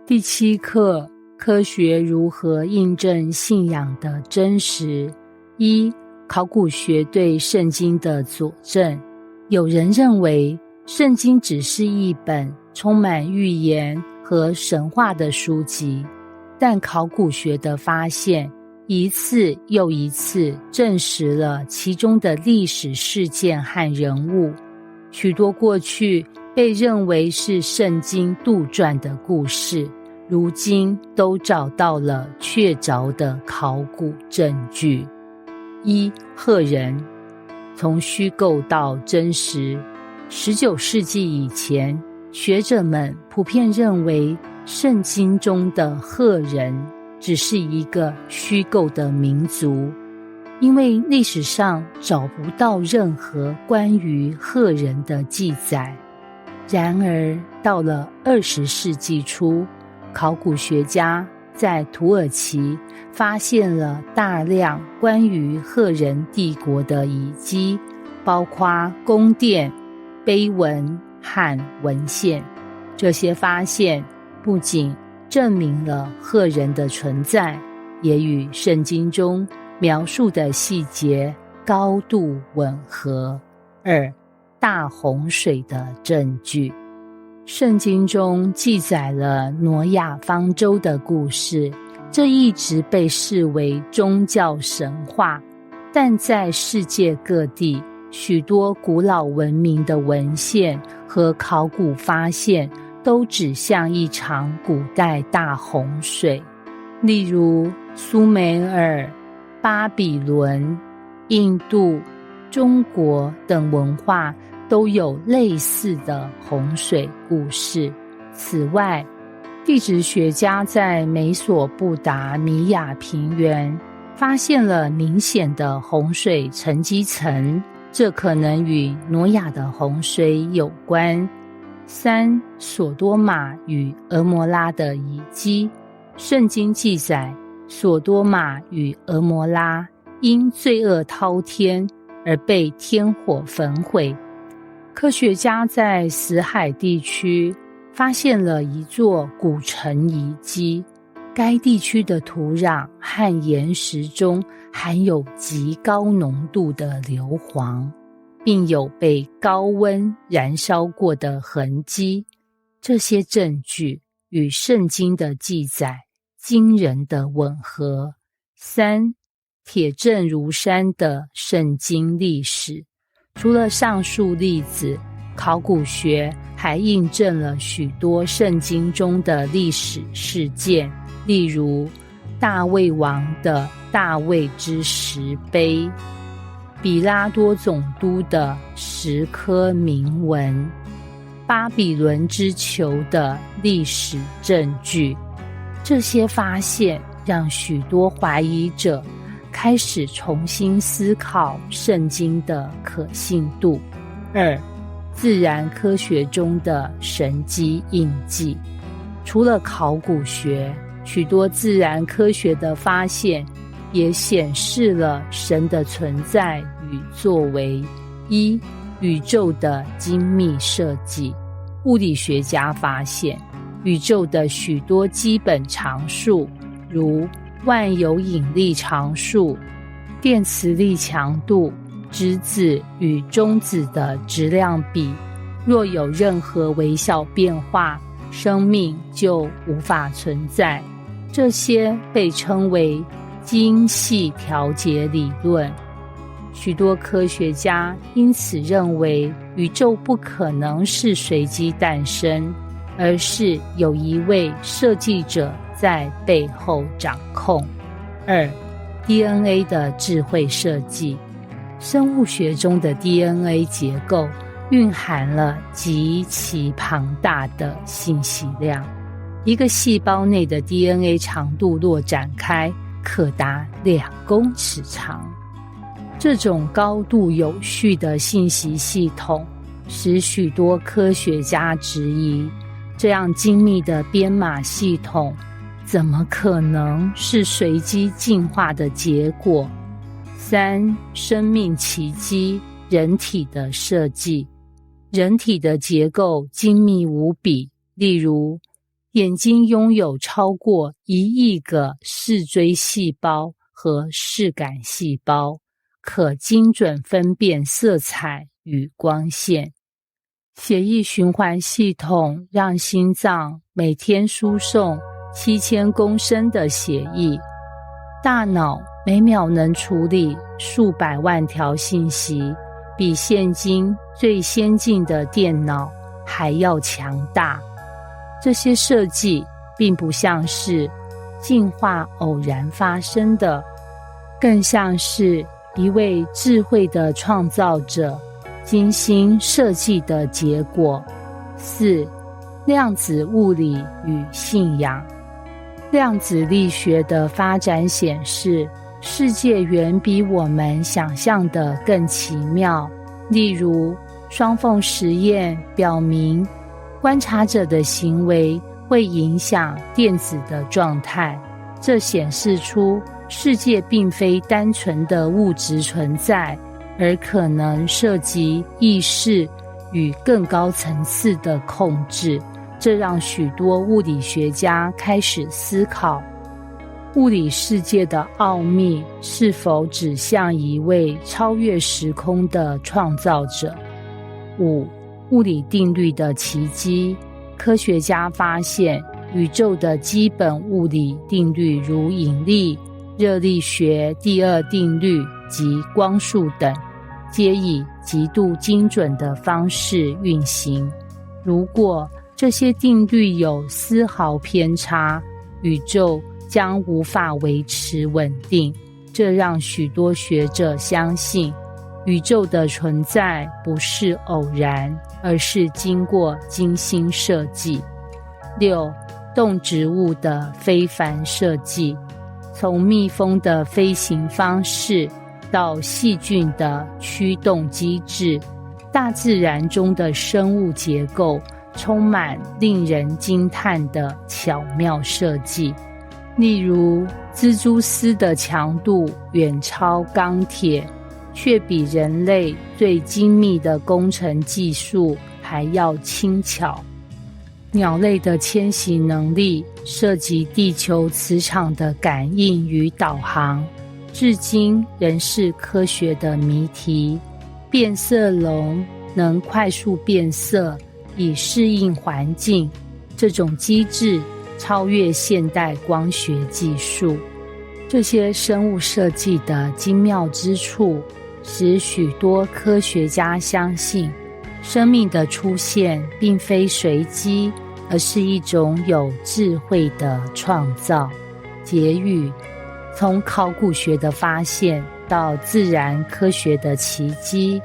第7课，科学如何印证信仰的真实。1、考古学对圣经的佐证。有人认为圣经只是一本充满预言和神话的书籍，但考古学的发现一次又一次证实了其中的历史事件和人物。许多过去被认为是圣经杜撰的故事，如今都找到了确凿的考古证据。1、赫人。从虚构到真实。19世纪以前，学者们普遍认为圣经中的赫人只是一个虚构的民族，因为历史上找不到任何关于赫人的记载。然而到了20世纪初，考古学家在土耳其发现了大量关于赫人帝国的遗迹，包括宫殿、碑文和文献。这些发现不仅证明了赫人的存在，也与圣经中描述的细节高度吻合。2、大洪水的证据。圣经中记载了挪亚方舟的故事，这一直被视为宗教神话，但在世界各地，许多古老文明的文献和考古发现都指向一场古代大洪水。例如苏美尔、巴比伦、印度、中国等文化都有类似的洪水故事。此外，地质学家在美索不达米亚平原发现了明显的洪水沉积层，这可能与挪亚的洪水有关。3、索多玛与俄摩拉的遗迹。圣经记载，索多玛与俄摩拉因罪恶滔天而被天火焚毁。科学家在死海地区发现了一座古城遗迹，该地区的土壤和岩石中含有极高浓度的硫磺，并有被高温燃烧过的痕迹。这些证据与圣经的记载惊人的吻合。3、铁证如山的圣经历史。除了上述例子，考古学还印证了许多圣经中的历史事件，例如大卫王的大卫之石碑、比拉多总督的10颗铭文、巴比伦之囚的历史证据。这些发现让许多怀疑者开始重新思考圣经的可信度。2、自然科学中的神迹印记。除了考古学，许多自然科学的发现也显示了神的存在与作为。1、宇宙的精密设计。物理学家发现，宇宙的许多基本常数，如万有引力常数、电磁力强度、质子与中子的质量比，若有任何微小变化，生命就无法存在。这些被称为精细调节理论。许多科学家因此认为，宇宙不可能是随机诞生，而是有一位设计者在背后掌控。2、DNA 的智慧设计。生物学中的 DNA 结构蕴含了极其庞大的信息量。一个细胞内的 DNA 长度若展开，可达2公尺长。这种高度有序的信息系统使许多科学家质疑，这样精密的编码系统怎么可能是随机进化的结果。3、生命奇迹，人体的设计。人体的结构精密无比，例如眼睛拥有超过1亿个视锥细胞和视感细胞，可精准分辨色彩与光线。血液循环系统让心脏每天输送7000公升的血液，大脑每秒能处理数百万条信息，比现今最先进的电脑还要强大。这些设计并不像是进化偶然发生的，更像是一位智慧的创造者精心设计的结果。4. 量子物理与信仰。量子力学的发展显示，世界远比我们想象的更奇妙。例如，双缝实验表明，观察者的行为会影响电子的状态，这显示出世界并非单纯的物质存在，而可能涉及意识与更高层次的控制。这让许多物理学家开始思考，物理世界的奥秘是否指向一位超越时空的创造者。5. 物理定律的奇迹。科学家发现，宇宙的基本物理定律如引力、热力学第二定律及光速等，皆以极度精准的方式运行。如果这些定律有丝毫偏差，宇宙将无法维持稳定。这让许多学者相信，宇宙的存在不是偶然，而是经过精心设计。6. 动植物的非凡设计。从蜜蜂的飞行方式到细菌的驱动机制，大自然中的生物结构充满令人惊叹的巧妙设计。例如，蜘蛛丝的强度远超钢铁，却比人类最精密的工程技术还要轻巧。鸟类的迁徙能力涉及地球磁场的感应与导航，至今仍是科学的谜题。变色龙能快速变色以适应环境，这种机制超越现代光学技术。这些生物设计的精妙之处，使许多科学家相信，生命的出现并非随机，而是一种有智慧的创造。结语：从考古学的发现到自然科学的奇迹，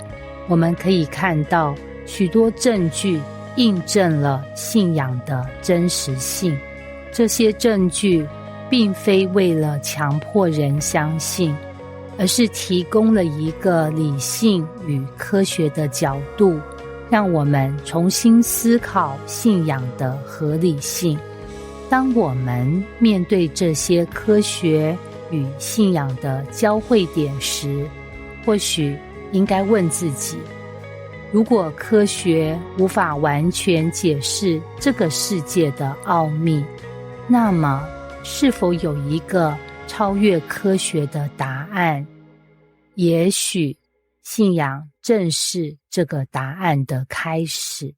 我们可以看到许多证据印证了信仰的真实性。这些证据并非为了强迫人相信，而是提供了一个理性与科学的角度，让我们重新思考信仰的合理性。当我们面对这些科学与信仰的交汇点时，或许应该问自己，如果科学无法完全解释这个世界的奥秘，那么是否有一个超越科学的答案？也许信仰正是这个答案的开始。